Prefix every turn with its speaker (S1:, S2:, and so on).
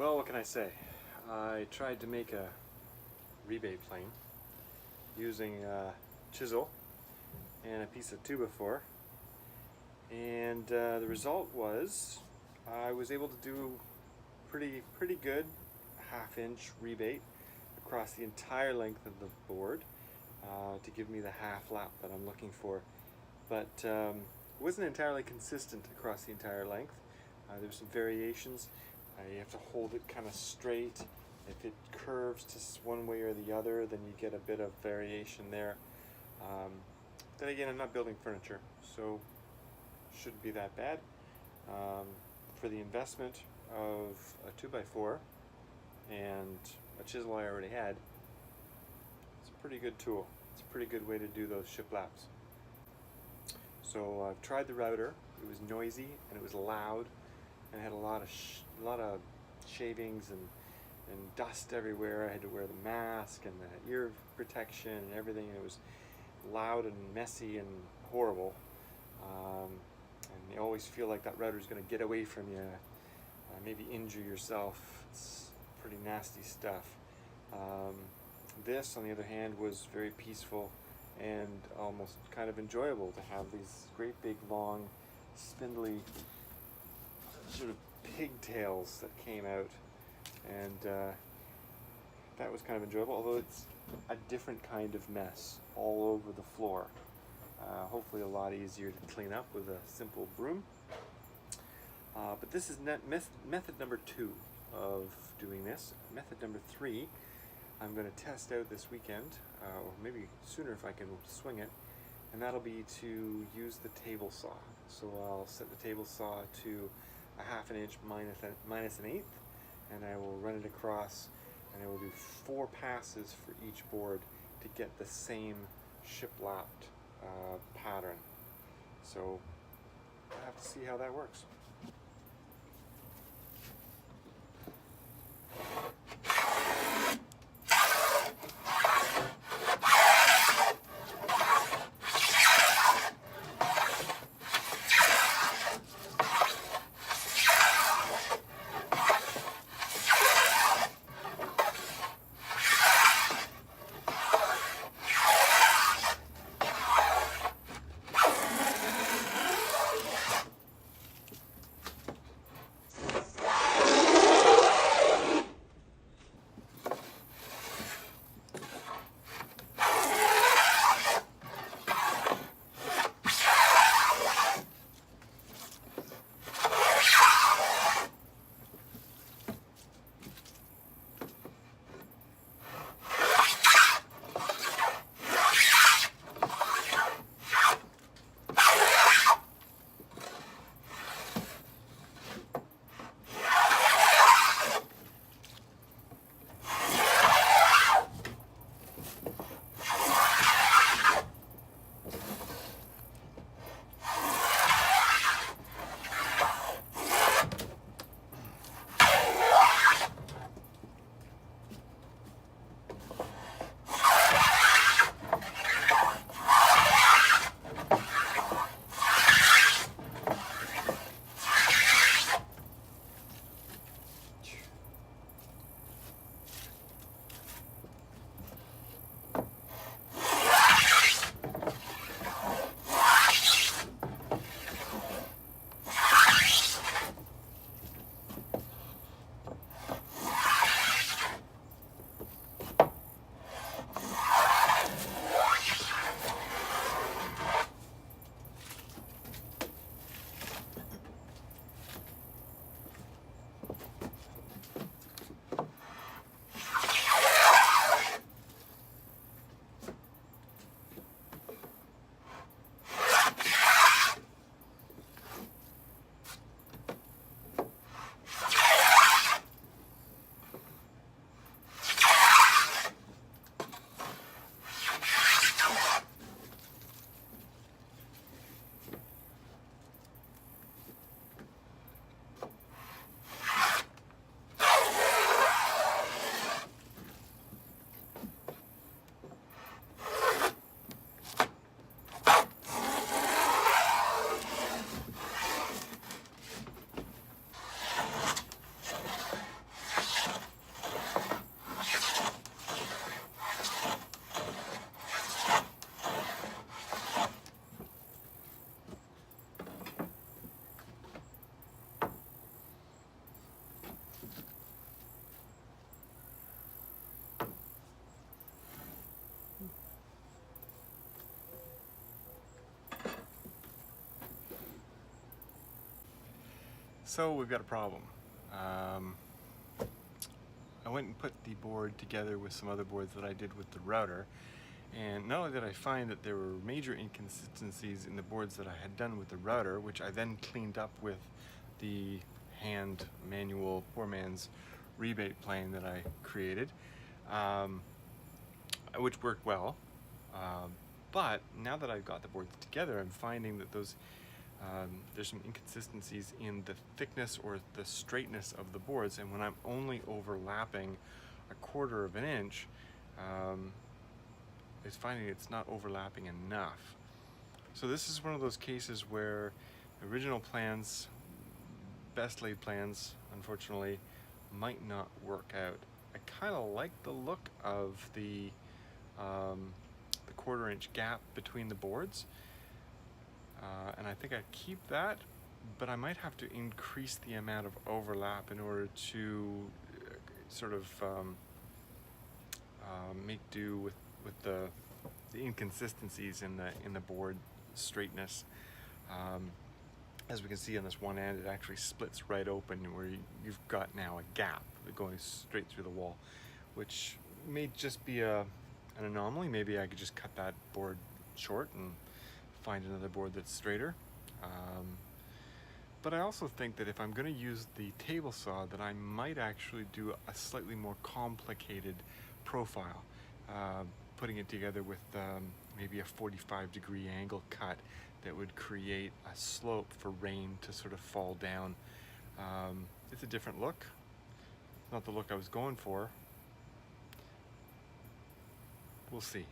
S1: Well, what can I say? I tried to make a rebate plane using a chisel and a piece of 2x4, and the result was I was able to do pretty good half-inch rebate across the entire length of the board to give me the half lap that I'm looking for, but it wasn't entirely consistent across the entire length. There were some variations. You have to hold it kind of straight. If it curves to one way or the other, then you get a bit of variation there. Then again, I'm not building furniture, so shouldn't be that bad. For the investment of a 2x4 and a chisel I already had, it's a pretty good tool. It's a pretty good way to do those shiplaps. So I've tried the router. It was noisy and it was loud, and it had a lot of shavings and dust everywhere. I had to wear the mask and the ear protection and everything. It was loud and messy and horrible. And you always feel like that router is going to get away from you, maybe injure yourself. It's pretty nasty stuff. This, on the other hand, was very peaceful and almost kind of enjoyable to have these great big long spindly sort of pigtails that came out, and that was kind of enjoyable, although it's a different kind of mess all over the floor. Hopefully a lot easier to clean up with a simple broom. But this is method number 2 of doing this. Method number 3 I'm going to test out this weekend, or maybe sooner if I can swing it, and that'll be to use the table saw. So I'll set the table saw to a 1/2 inch minus an 1/8, and I will run it across, and I will do 4 passes for each board to get the same shiplapped pattern. So I have to see how that works. So we've got a problem. I went and put the board together with some other boards that I did with the router, and not only did I find that there were major inconsistencies in the boards that I had done with the router, which I then cleaned up with the hand manual Poor Mans Rebate Plane that I created, which worked well. But now that I've got the boards together, I'm finding that there's some inconsistencies in the thickness or the straightness of the boards, and when I'm only overlapping 1/4 of an inch, it's finding it's not overlapping enough. So this is one of those cases where original plans, best laid plans, unfortunately, might not work out. I kind of like the look of the 1/4 inch gap between the boards, and I think I'd keep that, but I might have to increase the amount of overlap in order to sort of make do with the inconsistencies in the board straightness. As we can see on this one end, it actually splits right open where you've got now a gap going straight through the wall, which may just be an anomaly. Maybe I could just cut that board short and find another board that's straighter. But I also think that if I'm going to use the table saw, that I might actually do a slightly more complicated profile, putting it together with maybe a 45-degree angle cut that would create a slope for rain to sort of fall down. It's a different look. Not the look I was going for. We'll see.